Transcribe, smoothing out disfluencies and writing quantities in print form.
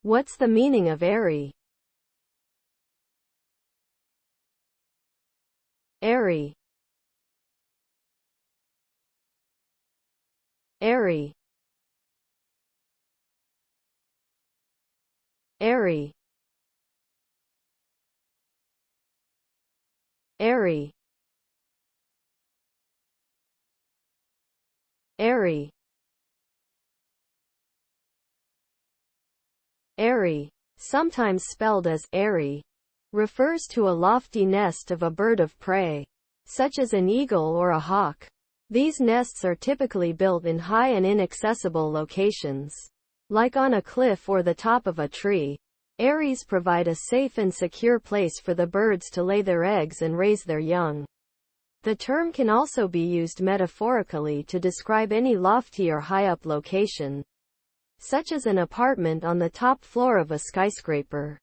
What's the meaning of aerie? Aerie. Aerie. Aerie. Aerie. Aerie. Aerie, sometimes spelled as aerie, refers to a lofty nest of a bird of prey, such as an eagle or a hawk. These nests are typically built in high and inaccessible locations, like on a cliff or the top of a tree. Aeries provide a safe and secure place for the birds to lay their eggs and raise their young. The term can also be used metaphorically to describe any lofty or high-up location, such as an apartment on the top floor of a skyscraper.